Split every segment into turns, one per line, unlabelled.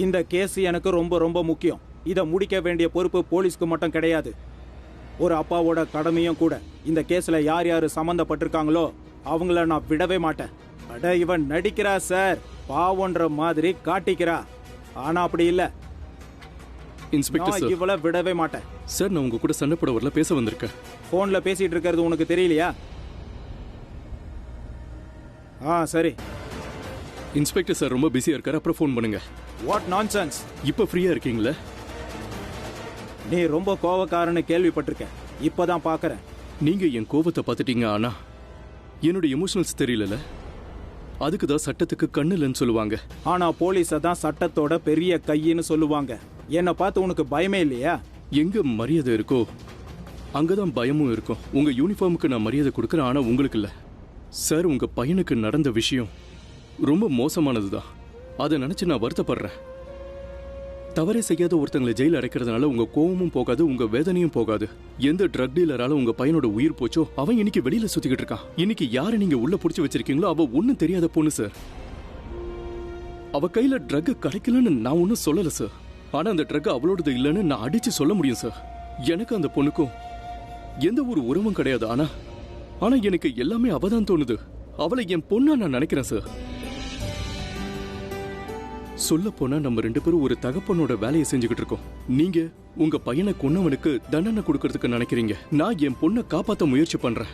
இந்த கேஸ் எனக்கு ரொம்ப ரொம்ப முக்கியம். இதை முடிக்க வேண்டிய பொறுப்பு போலீஸ்க்கு மட்டும் கிடையாது, ஒரு அப்பாவோட கடமையும் கூட. இந்த கேஸ்ல யார் யாரு சம்பந்தப்பட்டிருக்காங்களோ அவங்கள நான் விடவே மாட்டேன். அட இவன் நடிக்கிறா சார், பாவன்ற மாதிரி காட்டிக்கிறா. ஆனா அப்படி இல்ல,
இன்ஸ்பெக்டர் சார்,
இவள விடவே மாட்டேன்.
சார், நான் உங்க கூட சண்டை போட வரல, பேச வந்திருக்கேன்.
போன்ல பேசிட்டு இருக்கிறது உனக்கு தெரியலையா? சரி.
இன்ஸ்பெக்டர் சார் ரொம்ப பிஸியா இருக்காரு, அப்புறம் ஃபோன் பண்ணுங்க.
What nonsense.
இப்ப ஃப்ரீயா இருக்கீங்களா?
நீ ரொம்ப கோவக்காரன்னு கேள்விப்பட்டிருக்க, இப்பதான் பாக்குறேன்.
நீங்க என் கோபத்தை பார்த்துட்டீங்க, ஆனா என்னோட எமோஷனல்ஸ் தெரியல. அதுக்கு தான் சட்டத்துக்கு கண்ணு இல்லைன்னு சொல்லுவாங்க.
ஆனா போலீஸ தான் சட்டத்தோட பெரிய கையின்னு சொல்லுவாங்க. என்னை பார்த்து உனக்கு பயமே இல்லையா?
எங்க மரியாதை இருக்கோ அங்கதான் பயமும் இருக்கும். உங்க யூனிஃபார்முக்கு நான் மரியாதை கொடுக்குறேன், ஆனா உங்களுக்கு இல்ல. சார், உங்க பையனுக்கு நடந்த விஷயம் ரொம்ப மோசமானதுதான். அதை நினைச்சு நான் வருத்தப்படுறேன். தவறே செய்யாத ஒருத்தங்களை ஜெயில அடைக்கிறதுனால உங்க கோவமும் போகாது, உங்க வேதனையும் போகாது. எந்த ட்ரக் டீலரால உங்க பையனோட உயிர் போச்சோ அவன் இன்னைக்கு வெளியில சுத்திக்கிட்டு இருக்கான். இன்னைக்கு யாரை நீங்க உள்ள புடிச்சு வச்சிருக்கீங்களோ அவ ஒன்னும் தெரியாத பொண்ணு சார். அவ கையில ட்ரக் கிடைக்கலன்னு நான் ஒன்னும் சொல்லல சார். ஆனா அந்த ட்ரக் அவளோடது இல்லைன்னு நான் அடிச்சு சொல்ல முடியும் சார். எனக்கு அந்த பொண்ணுக்கும் எந்த ஒரு உறவும் கிடையாது. ஆனா எனக்கு எல்லாமே அவதான் தோணுது. அவளை என் பொண்ணா நான் நினைக்கிறேன் சார். சொல்ல போனா நம்ம 2 பேரும் ஒரு தகப்பனோட வேலையை செஞ்சுக்கிட்டு இருக்கோம். நீங்க உங்க பையனை கொன்னவனுக்கு தண்டனை கொடுக்கறதுக்கு நினைக்கிறீங்க. நான் என் பொண்ணை காப்பாற்ற முயற்சி பண்றேன்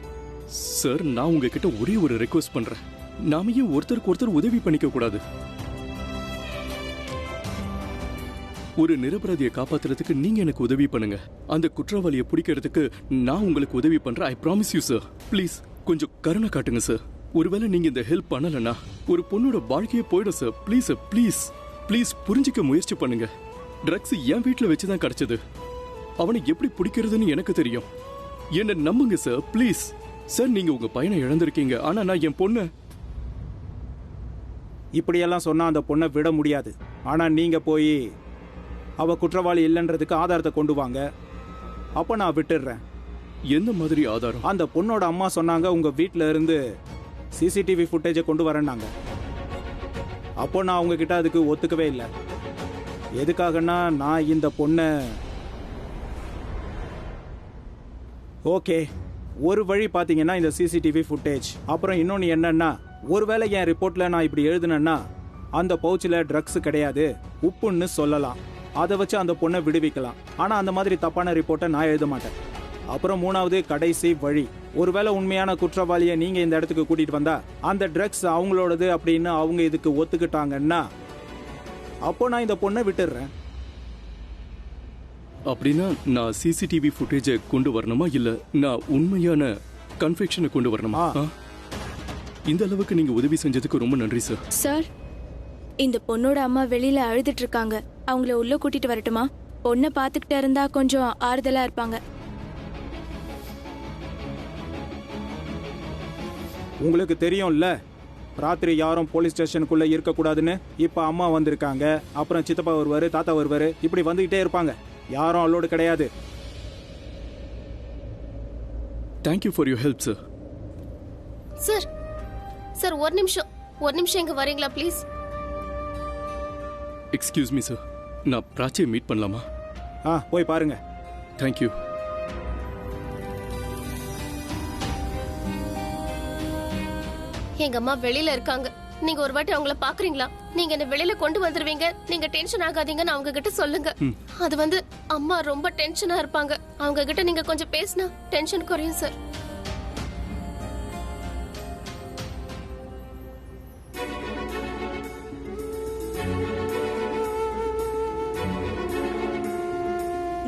சார். நான் உங்ககிட்ட ஒரே ஒரு ரெக்வஸ்ட் பண்றேன். நாம ஏன் ஒருத்தருக்கு ஒருத்தர் உதவி பண்ணிக்க கூடாது? ஒரு நிரபராதியை காப்பாத்துறதுக்கு நீங்க எனக்கு உதவி பண்ணுங்க. அந்த குற்றவாளியை பிடிக்கிறதுக்கு நான் உங்களுக்கு உதவி பண்றேன். I promise you sir. Please கொஞ்சம் கருணை காட்டுங்க சார். ஒருவேளை நீங்க இந்த ஹெல்ப் பண்ணலன்னா ஒரு பொண்ணோட வாழ்க்கையே போயிடும் sir. Please sir, please please புரிஞ்சிக்க முயற்சி பண்ணுங்க. ட்ரக்ஸ் என் வீட்டில் வச்சுதான் கிடைச்சது. அவனை எப்படி பிடிக்கிறதுன்னு எனக்கு தெரியும். என்ன நம்புங்க சார், ப்ளீஸ் சார். நீங்க உங்க பையனை இழந்திருக்கீங்க, ஆனா நான் என் பொண்ணு.
இப்படியெல்லாம் சொன்னா அந்த பொண்ணை விட முடியாது. ஆனா நீங்க போய் அவ குற்றவாளி இல்லைன்றதுக்கு ஆதாரத்தை கொண்டு வாங்க, அப்ப நான் விட்டுடுறேன்.
எந்த மாதிரி ஆதாரம்?
அந்த பொண்ணோட அம்மா சொன்னாங்க உங்க வீட்டில இருந்து சிசிடிவி ஃபுட்டேஜை கொண்டு வரேன்னாங்க. அப்போ நான் உங்ககிட்ட அதுக்கு ஒத்துக்கவே இல்லை. எதுக்காகனா நான் இந்த பொண்ணை ஓகே ஒரு வழி பார்த்தீங்கன்னா இந்த சிசிடிவி ஃபுட்டேஜ். அப்புறம் இன்னொன்று என்னன்னா, ஒருவேளை என் ரிப்போர்ட்ல நான் இப்படி எழுதுனேன்னா அந்த பவுச்சில் ட்ரக்ஸ் கிடையாது உப்புன்னு சொல்லலாம். அதை வச்சு அந்த பொண்ணை விடுவிக்கலாம். ஆனால் அந்த மாதிரி தப்பான ரிப்போர்ட்டை நான் எழுத மாட்டேன். அப்புறம் 3வது கடைசி வழி, ஒருவேளை உண்மையான குற்றவாளியை நீங்க இந்த இடத்துக்கு கூட்டிட்டு வந்தா அந்த ட்ரக்ஸ் அவங்களோடது அப்படின்னு அவங்க இதுக்கு ஒத்துக்கிட்டாங்கன்னா அப்போ நான் இந்த பொண்ணை விட்டுடுறேன்.
அப்படின்னா நான் சிசிடிவி ஃபுட்டேஜை கொண்டு வரணுமா, இல்ல நான் உண்மையான கன்ஃபெக்ஷனை கொண்டு வரணுமா? இந்த அளவுக்கு நீங்க உதவி செஞ்சதுக்கு ரொம்ப நன்றி சார்.
சார், இந்த பொண்ணோட அம்மா வெளியில அழுதுட்டு இருக்காங்க. அவங்கள உள்ள கூட்டிட்டு வரட்டுமா? பொண்ணை பாத்துக்கிட்டு இருந்தா கொஞ்சம் ஆறுதலா இருப்பாங்க.
உங்களுக்கு தெரியும்ல, ராத்திரி யாரும் போலீஸ் ஸ்டேஷனுக்குள்ள இருக்கக்கூடாதுன்னு. இப்ப அம்மா வந்திருக்காங்க, அப்புறம் சித்தப்பா வருவாரு, தாத்தா வருவாரு, இப்படி வந்துகிட்டே இருப்பாங்க. யாரும் அலோடு கிடையாது.
Thank you for your help sir.
Sir sir, ஒரு நிமிஷம் இங்க வரீங்களா ப்ளீஸ்?
எக்ஸ்கியூஸ் மீ சார், நான் பிராச்சியை மீட் பண்ணலாமா?
போய் பாருங்க.
தேங்க்யூ.
எங்க அம்மா வெளியில இருக்காங்க. நீங்க ஒரு வாட்டி அவங்கள பாக்குறீங்களா? நீங்க என்ன வெளியில கொண்டு வந்துருவீங்க. நீங்க டென்ஷன் ஆகாதீங்கன்னு அவங்க கிட்ட சொல்லுங்க. அது அம்மா ரொம்ப டென்ஷனா இருப்பாங்க. அவங்க கிட்ட நீங்க கொஞ்சம் பேசினா டென்ஷன் குறையும் சார்.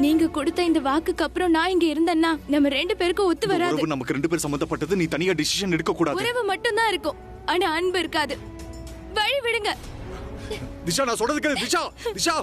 நீங்க கொடுத்த இந்த வாக்குக்கு அப்புறம் நான் இங்க இருந்தேன்னா நம்ம 2 பேருக்கும் ஒத்து வராது.
உறவு நமக்கு 2 பேர் சம்பந்தப்பட்டது. நீ தனியா டிசிஷன் எடுக்க கூடாது.
உறவு மட்டும் தான் இருக்கும், ஆனா அன்பு இருக்காது. வழி விடுங்க.
திஷா, நான் சொல்றது கேளு. திஷா, திஷா.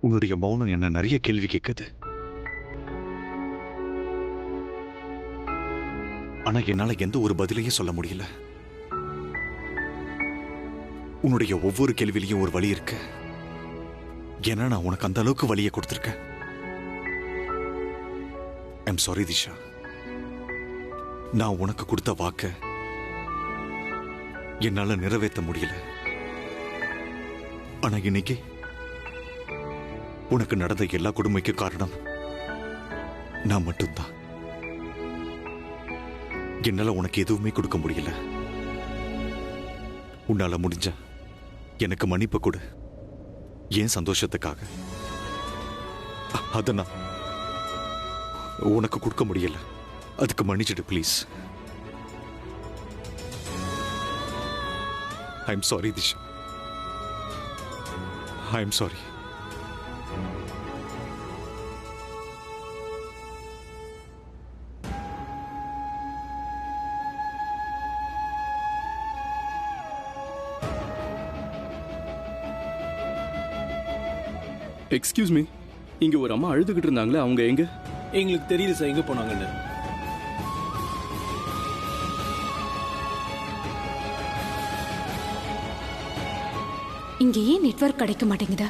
உன்னுடைய மௌனம் என்ன நிறைய கேள்வி கேட்குது. ஆனா என்னால எந்த ஒரு பதிலையும் சொல்ல முடியல. உன்னுடைய ஒவ்வொரு கேள்வியிலையும் ஒரு வழி இருக்கு. ஏன்னா நான் உனக்கு அந்த அளவுக்கு வழியை கொடுத்திருக்கேன். I'm sorry Disha. நான் உனக்கு கொடுத்த வாக்க என்னால நிறைவேற்ற முடியல. ஆனா இன்னைக்கு உனக்கு நடந்த எல்லா கொடுமைக்கு காரணம் நான் மட்டும்தான். என்னால உனக்கு எதுவுமே கொடுக்க முடியல. உன்னால முடிஞ்ச எனக்கு மன்னிப்பு கொடு. ஏன் சந்தோஷத்துக்காக அத நான் உனக்கு கொடுக்க முடியல. அதுக்கு மன்னிச்சிடு please. I am sorry Disha. I am sorry.
Excuse me, இங்க ஒரு அம்மா அழுதுகிட்டு இருந்தாங்களே, அவங்க எங்க?
எங்களுக்கு தெரியல சார் எங்க போனாங்கன்னு.
இங்க ஏன் நெட்வொர்க் கிடைக்க மாட்டேங்குதா?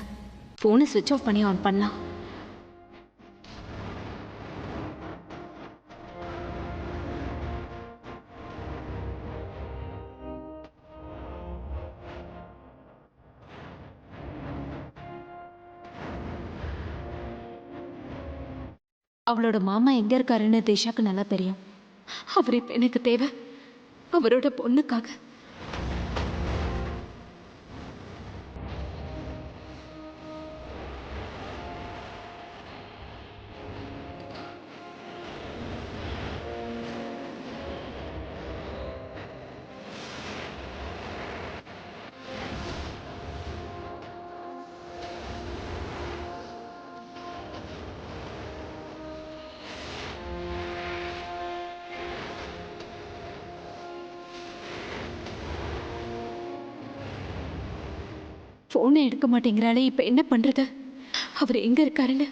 போனை ஸ்விட்ச் ஆஃப் பண்ணி ஆன் பண்ணலாம். அவளோட மாமா எங்க இருக்காருன்னு திஷாக்கு நல்லா தெரியும். அவர் இப்ப எனக்கு தேவை, அவரோட பொண்ணுக்காக. ஃபோனை எடுக்க மாட்டேங்கிறாளே, இப்போ என்ன பண்ணுறது? அவர் எங்கே இருக்காருன்னு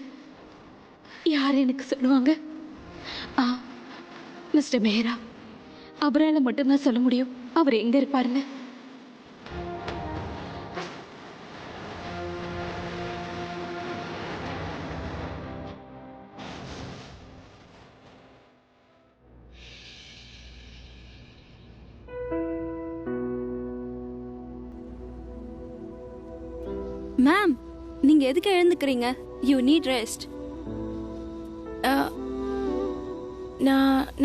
யார் எனக்கு சொல்லுவாங்க? மிஸ்டர் மெஹரா, அவரால் மட்டும்தான் சொல்ல முடியும் அவர் எங்கே இருப்பாருன்னு.
மேம், நீங்க எதுக்கு எழுந்துக்கிறீங்க? You need rest.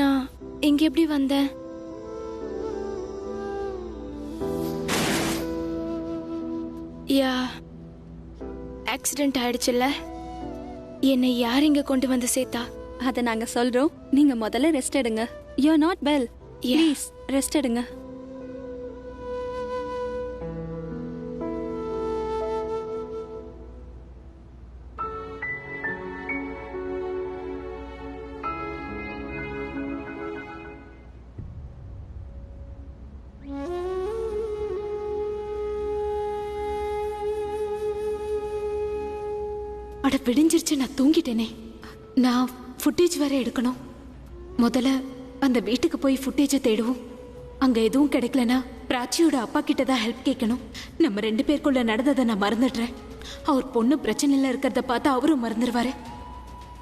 நான் இங்க எப்படி வந்தேன்? யா, ஆக்சிடென்ட் ஆயிடுச்சுல்ல. என்னை யார் இங்க கொண்டு வந்து சேர்த்தா? அதை நாங்க சொல்றோம், நீங்க முதல்ல ரெஸ்ட் எடுங்க. You are not well, please rest எடுங்க.
அட விடிஞ்சிருச்சு, நான் தூங்கிட்டேனே. நான் ஃபுட்டேஜ் வேற எடுக்கணும். முதல்ல அந்த வீட்டுக்கு போய் ஃபுட்டேஜை தேடுவோம். அங்க எதுவும் கிடைக்கலனா பிராச்சியோட அப்பா கிட்ட தான் ஹெல்ப் கேட்கணும். நம்ம 2 பேருக்குள்ள நடந்ததை நான் மறந்துடுறேன். அவர் பொண்ணு பிரச்சனையில இருக்கிறத பார்த்து அவரும் மறந்துடுவாரு.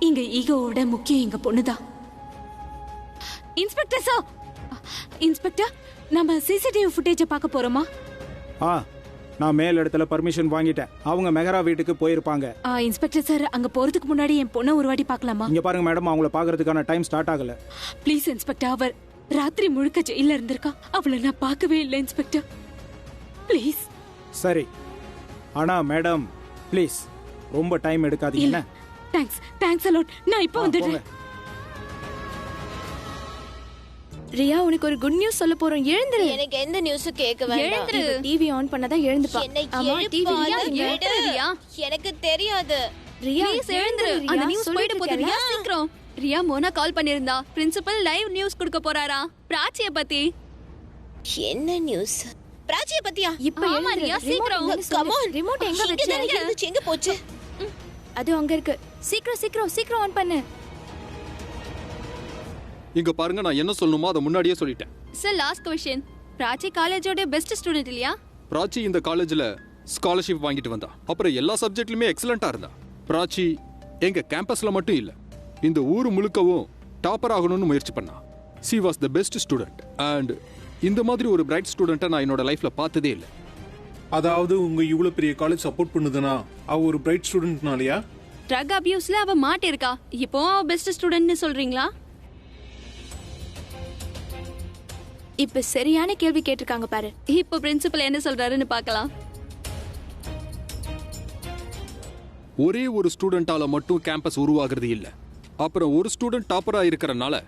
இங்க ஈகோவோட முக்கியம் எங்க பொண்ணுதான். இன்ஸ்பெக்டர் சார், இன்ஸ்பெக்டர், நம்ம சிசிடிவி ஃபுட்டேஜை பார்க்க போறோமா?
நான் மேல் இடத்துல பர்மிஷன் வாங்கிட்டேன். அவங்க மெஹரா வீட்டுக்கு போயிருப்பாங்க.
இன்ஸ்பெக்டர் சார், அங்க போறதுக்கு முன்னாடி என் பொண்ணை ஒரு வாட்டி பார்க்கலாமா?
இங்க பாருங்க மேடம், அவங்கள பாக்குறதுக்கான டைம் ஸ்டார்ட் ஆகல.
ப்ளீஸ் இன்ஸ்பெக்டர், அவர் ராத்திரி முழுக்க ஜெயில இருந்திருக்கா. அவளை நான் பார்க்கவே இல்லை இன்ஸ்பெக்டர், ப்ளீஸ்.
சரி, ஆனா மேடம் ப்ளீஸ் ரொம்ப டைம் எடுக்காதீங்க.
Thanks a lot. நான் இப்போ வந்துடுறேன்.
ரியா, உனக்கு ஒரு குட் நியூஸ் சொல்ல போறோம். எழுந்துரு.
எனக்கு எந்த நியூஸும் கேட்க வேண்டாம்.
எழுந்துரு. டிவி ஆன் பண்ணாதான் எழுந்துப்பா.
அம்மா டிவி ரியா, எனக்கு தெரியாது.
ரியா ப்ளீஸ் எழுந்துரு. அந்த நியூஸ் போயிட்டு போகுது. ரியா சீக்கிரம். ரியா, மோனா கால் பண்ணிருந்தா. பிரின்சிபல் லைவ் நியூஸ் கொடுக்க போறாரா பிராச்சிய பத்தி.
என்ன நியூஸ்? பிராச்சிய பத்தியா?
இப்ப ரியா சீக்கிரம்.
Come on.
ரிமோட் எங்க வச்சீங்க?
எங்க போச்சு?
அது அங்க இருக்கு. சீக்கிரம் சீக்கிரம் சீக்கிரம் ஆன் பண்ணு.
இங்க பாருங்க, நான் என்ன சொல்லணுமோ அதை முன்னாடியே சொல்லிட்டேன்.
Sir last question. பிராச்சி காலேஜோட பெஸ்ட் ஸ்டூடண்ட் இல்லையா?
பிராச்சி இந்த காலேஜ்ல ஸ்காலர்ஷிப் வாங்கிட்டு வந்தா. அப்புறம் எல்லா சப்ஜெக்ட்லயுமே எக்ஸலண்டா இருந்தா. பிராச்சி எங்க கேம்பஸ்ல மட்டும் இல்ல, இந்த ஊர் முழுக்கவும் டாப்பர் ஆகணும்னு முயற்சி பண்ணா. C was the best student. And இந்த மாதிரி ஒரு பிரைட் ஸ்டூடெண்ட்டை நான் என்னோட லைஃப்ல பார்த்ததே இல்லை.
அதாவது உங்க இவ்வளவு பெரிய காலேஜ் சப்போர்ட் பண்ணுதுன்னா அவ ஒரு பிரைட் ஸ்டூடெண்ட்னாலயா?
ட்ரக் அபியூஸ்ல அவ மாட்டிருக்கா. இப்போ அவ பெஸ்ட் ஸ்டூடண்ட்னு சொல்றீங்களா? இப்ப சரியான கேள்வி கேட்டிருக்காங்க பாரு. இப்போ பிரின்சிபல் என்ன சொல்றாருன்னு பார்க்கலாம்.
ஒரே ஒரு ஸ்டூடெண்டால மட்டும் கேம்பஸ் உருவாகிறது இல்ல. அப்புறம் ஒரு ஸ்டூடெண்ட் டாப்பரா இருக்கறனால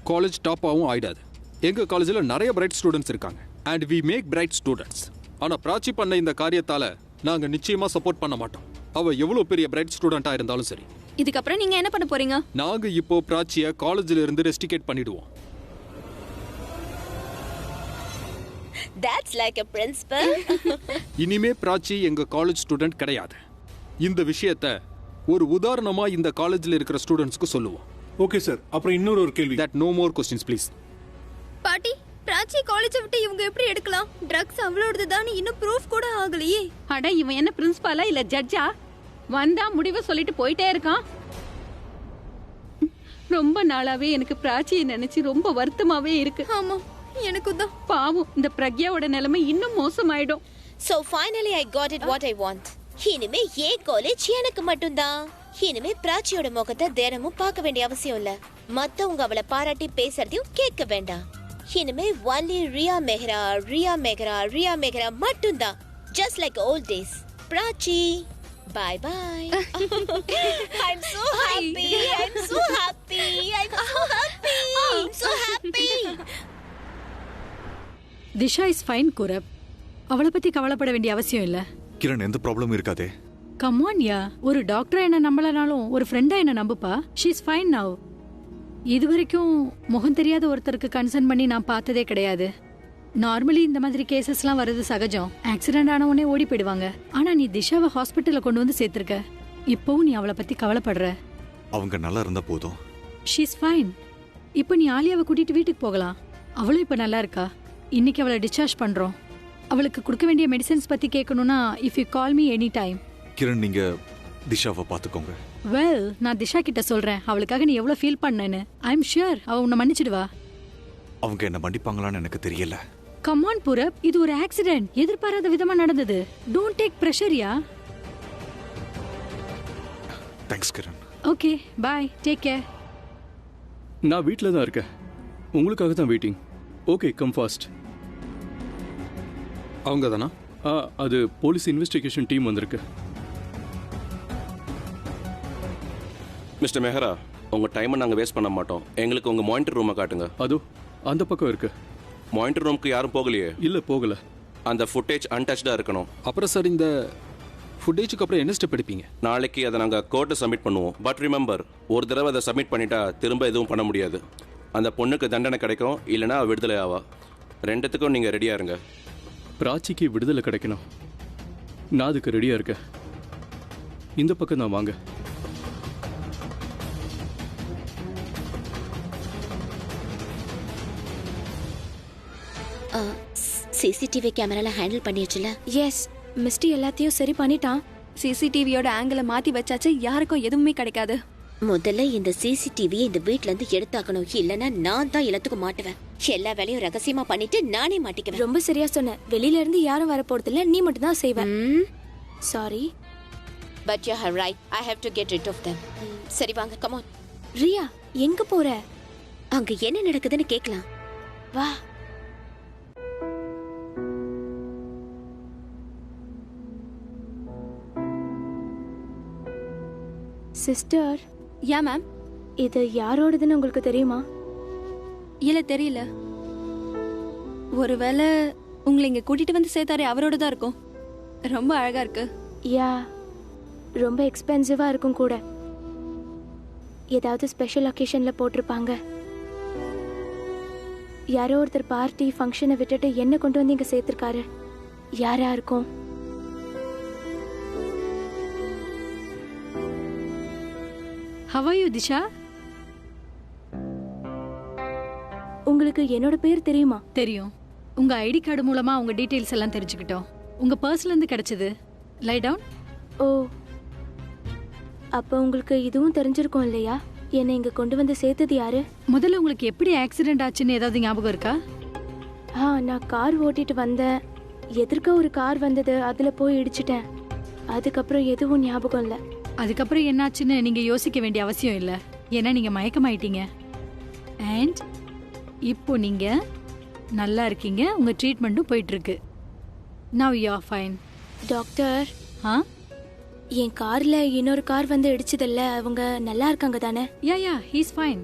காலேஜ் டாப்பாவும் ஆயிடாது. எங்க காலேஜ்ல நிறைய பிரைட் ஸ்டூடெண்ட்ஸ் இருக்காங்க. And we make bright students. ஆனா பிராச்சி பண்ண இந்த காரியத்தால நாங்க நிச்சயமா சப்போர்ட் பண்ண மாட்டோம். அவ எவ்வளவு பெரிய பிரைட் ஸ்டூடெண்டா இருந்தாலும் சரி.
இதுக்கப்புறம் நீங்க என்ன பண்ண போறீங்க?
நாங்க இப்போ பிராச்சிய காலேஜ்ல இருந்து ரெஸ்டிகேட் பண்ணிடுவோம்.
That's like a principal.
இனிமே பிராச்சி எங்க காலேஜ் ஸ்டூடெண்ட் கிடையாது. இந்த விஷயத்தை ஒரு உதாரணமா இந்த காலேஜ்ல இருக்கிற ஸ்டூடெண்ட்ஸ்க்கு சொல்லுவோம்.
Okay sir. அப்புறம் இன்னொரு கேள்வி.
That no more questions please.
பாட்டி, பிராச்சி காலேஜ் விட்டு இவங்க எப்படி எடுக்கலாம்? ட்ரக்ஸ் அவளோடதுதான், இன்னும் ப்ரூஃப் கூட ஆகலையே.
அட, இவன் என்ன பிரின்சிபாலா இல்ல ஜட்ஜா? வந்தா முடிவு சொல்லிட்டு போயிட்டே இருக்கான். ரொம்ப நாளாவே எனக்கு பிராச்சியை நினைச்சு ரொம்ப வருத்தமாவே இருக்கு.
ஆமா, எனக்கு தான்.
பாவம், இந்த பிரக்யாவோட நிலைமை இன்னும் மோசமாயிடும்.
So finally I got it what I want. இனிமே ஏன் காலேஜ் எனக்கு மட்டும்தான். இனிமே பிராச்சியோட முகத்தை தினமும் பார்க்க வேண்டிய அவசியம் இல்ல. மத்தவங்க அவளை பாராட்டி பேசுறதையும் கேட்க வேண்டாம். இனிமே only ரியா மெஹ்ரா, ரியா மெஹ்ரா, ரியா மெஹ்ரா மட்டும்தான். Just like old days. Prachi, bye bye. I'm so happy. I'm so happy. I'm so happy. I'm so happy.
Disha is fine குரப். அவளை பத்தி கவலைப்பட வேண்டிய அவசியம் இல்ல.
கிரண், எந்த ப்ராப்ளமும் இருக்காதே.
கம் ஆன் யா, ஒரு டாக்டரா என்ன நம்பலனாலும் ஒரு ஃப்ரெண்டா என்ன நம்புப்பா. She is fine now. இதுவரைக்கும் முகம் தெரியாத ஒருத்தருக்கு கன்சர்ன் பண்ணி நான் பார்த்ததே கிடையாது. நார்மலி இந்த மாதிரி கேசஸ்லாம் வர்றது சகஜம். ஆக்சிடென்ட் ஆன உடனே ஓடி போயிடுவாங்க. ஆனா நீ திஷாவை ஹாஸ்பிட்டல்ல கொண்டு வந்து சேர்த்திருக்க. இப்போவும் நீ அவளை பத்தி கவலைப்படுற.
அவங்க நல்லா இருந்தா போதும்.
She is fine. இப்போ நீ ஆலியாவை கூட்டிட்டு வீட்டுக்கு போகலாம். அவளும் இப்ப நல்லா இருக்கா. இன்னைக்கு அவளை டிஸ்சார்ஜ் பண்றோம். அவளுக்கு கொடுக்க வேண்டிய மெடிசன்ஸ் பத்தி கேட்கணும்னா if you call me any time.
Kiran, நீங்க திஷாவை பாத்துக்கோங்க.
வெல், நான் திஷா கிட்ட சொல்றேன் அவளுக்காக நீ எவ்வளவு ஃபீல் பண்ணேன்னு. ஐ அம் ஷூர் அவ உன்னை மன்னிச்சிடுவா.
அவங்க என்ன மன்னிப்பாங்களான்னு எனக்கு தெரியல.
கம் ஆன் புரப், இது ஒரு ஆக்சிடென்ட். எதிர்பாராத விதமா நடந்தது. டோன்ட் டேக் பிரஷர் யா.
Thanks Kiran.
Okay, bye, take care.
நான் வீட்டில் தான் இருக்கேன். உங்களுக்காக தான் வெயிட்டிங். Okay, come fast.
அவங்க தானா?
அது போலீஸ் இன்வெஸ்டிகேஷன் டீம் வந்திருக்கு.
மிஸ்டர் மெஹரா, உங்கள் டைமை நாங்கள் வேஸ்ட் பண்ண மாட்டோம். எங்களுக்கு உங்கள் மானிட்டர் ரூமை காட்டுங்க.
அதோ அந்த பக்கம் இருக்கு.
மானிட்டர் ரூமுக்கு யாரும் போகலையே?
இல்லை, போகல.
அந்த ஃபுட்டேஜ் அன்டச்சாக இருக்கணும்.
அப்புறம் சார், இந்த ஃபுட்டேஜுக்கு அப்புறம் என்ன ஸ்டெப் எடுப்பீங்க?
நாளைக்கு அதை நாங்கள் கோர்ட்டை சப்மிட் பண்ணுவோம். பட் ரிமெம்பர், ஒரு தடவை அதை சப்மிட் பண்ணிட்டா திரும்ப எதுவும் பண்ண முடியாது. அந்த பொண்ணுக்கு தண்டனை கிடைக்கும், இல்லைனா விடுதலை ஆவா. ரெண்டுத்துக்கும் நீங்கள் ரெடியாக இருங்க.
பிராச்சிக்கு விடுதலை கிடைக்கணும். நான் அதுக்கு ரெடியாக இருக்கேன். இந்த பக்கம் தான் வாங்க.
சிசிடிவி கேமரால ஹேண்டில் பண்ணிடுச்சுல?
எஸ், மிஸ்டி எல்லாத்தையும் சரி பண்ணிட்டான். சிசிடிவியோட ஆங்கிளை மாத்தி வச்சாச்சு. யாருக்கும் எதுவுமே கிடைக்காது.
முதல்ல இந்த சிசிடிவியை இந்த வீட்ல இருந்து எடுத்தாக்கணும். இல்லனா நான் தான் எல்லாத்துக்கும் மாட்டுவேன். எல்லா வேலையும் ரகசியமா பண்ணிட்டு நானே மாட்டிக்குவேன்.
ரொம்ப சரியா சொன்ன. வெளியில இருந்து யாரும் வர போறது இல்ல, நீ மட்டும் தான் செய்வ. Sorry,
but you have right. I have to get rid of them. சரி வாங்க, கம் ஆன்.
ரியா, எங்க போற?
அங்க என்ன நடக்குதுன்னு கேக்கலாம்.
வா. சிஸ்டர். Yeah ma'am. இது யாரோடதுன்னு உங்களுக்கு தெரியுமா? இல்ல, தெரியல. ஒருவேளை உங்களை இங்க கூட்டிட்டு வந்து சேர்த்தாரே அவரோட தான் இருக்கும். ரொம்ப அழகா இருக்கு. யா, ரொம்ப எக்ஸ்பென்சிவா இருக்கும் கூட. ஏதாவது ஸ்பெஷல் ஒகேஷன்ல போட்டிருப்பாங்க. யாரோ ஒருத்தர் பார்ட்டி ஃபங்க்ஷனை விட்டுட்டு என்ன கொண்டு வந்து இங்க சேர்த்திருக்காரு. யாரா இருக்கும்?
How are you Disha?
உங்களுக்கு என்னோட பேர் தெரியுமா?
தெரியும். உங்க ஐடி கார்டு மூலமா உங்க டீடைல்ஸ் எல்லாம் தெரிஞ்சுக்கிட்டோம். உங்க பர்ஸ்ல இருந்து கிடைச்சது. லை டவுன்.
ஓ, அப்ப உங்களுக்கு இதுவும் தெரிஞ்சிருக்கும் இல்லையா? என்னை இங்க கொண்டு வந்து சேர்த்தது யாரு?
முதல்ல உங்களுக்கு எப்படி ஆக்சிடென்ட் ஆச்சுன்னு ஏதாவது ஞாபகம் இருக்கா?
நான் கார் ஓட்டிட்டு வந்தேன். எதிர்க்க ஒரு கார் வந்தது, அதுல போய் இடிச்சிட்டேன். அதுக்கப்புறம் எதுவும் ஞாபகம் இல்லை.
அதுக்கப்புறம் என்னாச்சுன்னு நீங்க யோசிக்க வேண்டிய அவசியம் இல்லை, ஏன்னா நீங்க மயக்கமாயிட்டீங்க. அண்ட் இப்போ நீங்க நல்லா இருக்கீங்க. உங்க ட்ரீட்மெண்ட்டும் போயிட்டு இருக்கு. Now you are fine.
Doctor, என் கார்ல இன்னொரு கார் வந்து இடிச்சதில்ல, அவங்க நல்லா இருக்காங்க தானே?
Yeah he is fine.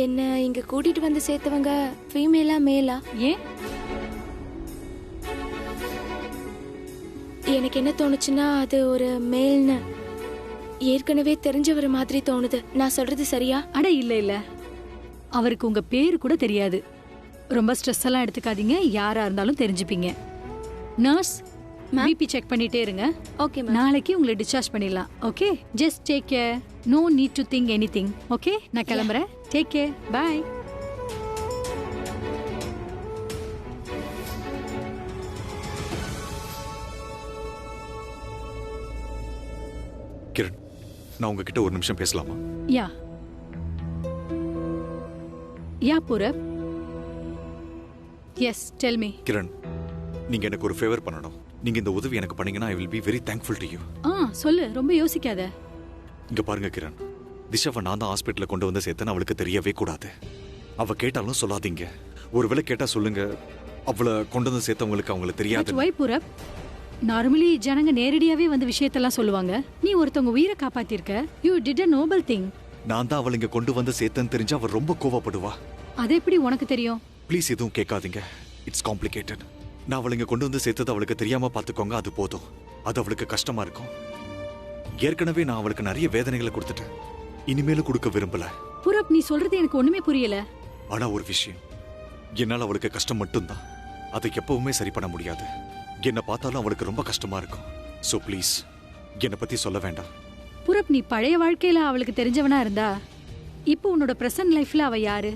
என்ன இங்க கூட்டிட்டு வந்து சேர்த்தவங்க ஃபீமேலா மேலா?
ஏன்?
எனக்கு என்ன தோணுச்சுன்னா அது ஒரு மேல்னு. ஏற்கனவே தெரிஞ்சவர் மாதிரி தோணுது. நான் சொல்றது சரியா?
அட இல்ல, அவருக்கு உங்க பேரு கூட தெரியாது. ரொம்ப ஸ்ட்ரெஸ் எல்லாம் எடுத்துக்காதீங்க, யாரா இருந்தாலும் தெரிஞ்சுப்பீங்க. நர்ஸ், பிபி செக் பண்ணிட்டே இருங்க.
ஓகே,
நாளைக்கு உங்களை டிஸ்சார்ஜ் பண்ணிடலாம். Okay, just take care. No need to think anything. Okay, நான் கிளம்புறேன். Take care. பை.
கிரண், நான் உங்ககிட்ட ஒரு நிமிஷம் பேசலாமா?
யா பூரப். Yes, tell me.
கிரண், நீங்க எனக்கு ஒரு ஃபேவர் பண்ணணும். நீங்க இந்த உதவி எனக்கு பண்ணீங்கன்னா I will be very thankful to you.
சொல்லு, ரொம்ப யோசிக்காத.
இங்க பாருங்க கிரண், திஷாவை நான் தான் ஹாஸ்பிட்டல்ல கொண்டு வந்து சேர்த்தேன்னு அவளுக்கு தெரியவே கூடாது. அவ கேட்டாலும் சொல்லாதீங்க. ஒருவேளை கேட்டா சொல்லுங்க அவளை கொண்டு வந்து சேர்த்தவங்களுக்கு அவங்களுக்கு தெரியாது.
வை பூரப், நார்மலி ஜனங்க நேரடியாவே வந்து விஷயத்தெல்லாம் சொல்லுவாங்க. நீ ஒருத்தவங்க உயிரை காப்பாத்திருக்க. You did a noble thing.
நான் தான் அவளை இங்க கொண்டு வந்து சேர்த்தேன்னு தெரிஞ்சா அவ ரொம்ப கோவப்படுவா.
அது எப்படி உனக்கு தெரியும்?
ப்ளீஸ் எதுவும் கேட்காதீங்க. It's complicated. நான் அவளை இங்க கொண்டு வந்து சேர்த்தது அவளுக்கு தெரியாம பாத்துக்கோங்க, அது போதும். அது அவளுக்கு கஷ்டமா இருக்கும். ஏற்கனவே நான் அவளுக்கு நிறைய வேதனைகளை கொடுத்துட்டேன், இனிமேலும் கொடுக்க விரும்பல.
பூரப், நீ சொல்றது எனக்கு ஒண்ணுமே புரியல.
ஆனா ஒரு விஷயம், என்னால அவளுக்கு கஷ்டம் மட்டும்தான், அதை எப்பவுமே சரி பண்ண முடியாது. என்ன பார்த்தாலும் அவளுக்கு ரொம்ப கஷ்டமா இருக்கும். சோ ப்ளீஸ் என்னை பத்தி சொல்ல வேண்டாம்.
பூரப், நீ பழைய வாழ்க்கையில அவளுக்கு தெரிஞ்சவனா இருந்தா இப்போ உன்னோட பிரசன்ட் லைஃப்ல அவ யாரு?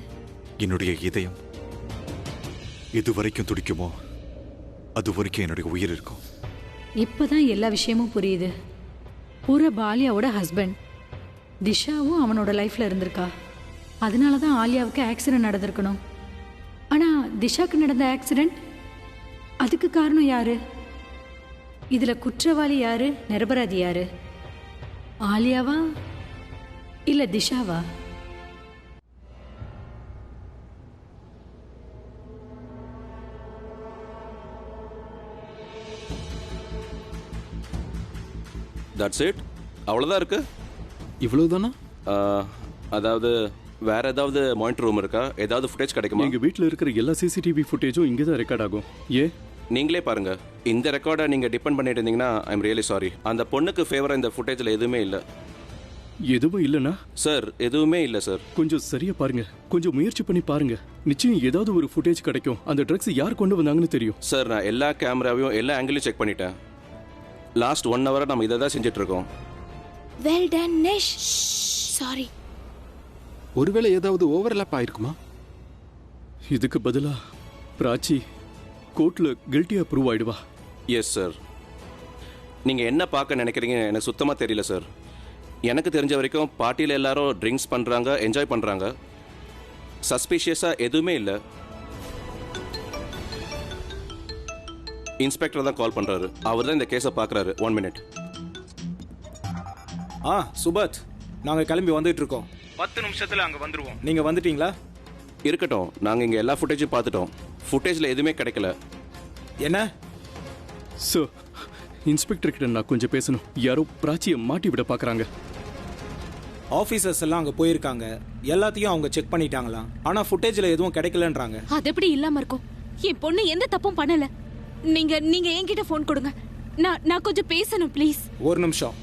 என்னுடைய இதயம் எது வரைக்கும் துடிக்குமோ அது வரைக்கும் என்னுடைய உயிர் இருக்கும்.
இப்பதான் எல்லா விஷயமும் புரியுது. பூரப் ஆலியாவோட ஹஸ்பண்ட். திஷாவும் அவனோட லைஃப்ல இருந்திருக்கா. அதனாலதான் ஆலியாவுக்கு ஆக்சிடென்ட் நடந்திருக்கணும். ஆனா திஷாக்கு நடந்த ஆக்சிடென்ட், அதுக்கு காரணம் யாரு? இதுல குற்றவாளி யாரு, நிரபராதி யாரு? ஆலியாவா இல்ல திஷாவா?
That's it. அவ்வளோதான் இருக்கு.
இவ்வளவுதானா?
அதாவது வேற ஏதாவது மானிட்டர் ரூம் இருக்கா? ஏதாவது ஃபுட்டேஜ் கிடைக்குமா?
எங்க வீட்டில் இருக்கிற எல்லா சிசிடிவி ஃபுட்டேஜும் இங்கே தான் ரெக்கார்ட் ஆகும்.
நீங்களே பாருங்க. இந்த ரெக்கார்டை நீங்க டிபெண்ட் பண்ணிட்டு இருந்தீங்கன்னா ஐ எம் ரியலி சாரி. அந்த பொண்ணுக்கு ஃபேவரா இந்த ஃபுட்டேஜில் எதுவுமே இல்லை.
எதுவும் இல்லைனா?
சார் எதுவுமே இல்லை சார்.
கொஞ்சம் சரியா பாருங்க, கொஞ்சம் முயற்சி பண்ணி பாருங்க. நிச்சயம் ஏதாவது ஒரு ஃபுட்டேஜ் கிடைக்கும். அந்த ட்ரக்ஸ் யார் கொண்டு வந்தாங்கன்னு தெரியும்.
சார் நான் எல்லா கேமராவையும் எல்லா ஆங்கிளையும் செக் பண்ணிட்டேன். லாஸ்ட் 1 hour நம்ம இதை தான் செஞ்சுட்டு இருக்கோம்.
Well done Nish. சாரி.
ஒருவேளை ஏதாவது ஓவர்லாப் ஆயிருக்குமா?
இதுக்கு பதிலா பிராச்சி கோர்ட்ல கில்ட்டியா ப்ரூவ் ஆயிடுவா.
Yes sir. நீங்க என்ன பார்க்க நினைக்கிறீங்க எனக்கு சுத்தமா தெரியல சார். எனக்கு தெரிஞ்ச வரைக்கும் பார்ட்டியில் எல்லாரும் ட்ரிங்க்ஸ் பண்றாங்க, என்ஜாய் பண்றாங்க. சஸ்பிஷியஸா எதுவுமே இல்லை. இன்ஸ்பெக்டர் தான் கால் பண்றாரு. அவர் தான் இந்த கேஸை பார்க்கறாரு. 1 minute.
சுபத், நாங்க கிளம்பி வந்துட்டு இருக்கோம். 10 நிமிஷத்துல அங்க வந்துருவோம். நீங்க வந்துட்டீங்களா?
இருக்கட்டும், நாங்க இங்க எல்லா ஃபுட்டேஜும் பார்த்துட்டோம். ஃபுட்டேஜ்ல எதுவுமே கிடைக்கல.
என்ன
சார், இன்ஸ்பெக்டர் கிட்ட நான் கொஞ்சம் பேசணும். யாரோ பிராச்சியை மாட்டி விட பாக்குறாங்க.
ஆபீசர்ஸ் எல்லாம் அங்க போயிருக்காங்க. எல்லாத்தையும் அவங்க செக் பண்ணிட்டாங்களாம். ஆனா ஃபுட்டேஜ்ல எதுவும் கிடைக்கலன்றாங்க.
அது எப்படி இல்லாம இருக்கும்? என் பொண்ணு எந்த தப்பும் பண்ணல. நீங்க என்கிட்ட போன் கொடுங்க. நான் கொஞ்சம் பேசணும் ப்ளீஸ்.
ஒரு நிமிஷம்.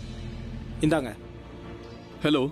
இந்தாங்க.
ஹலோ.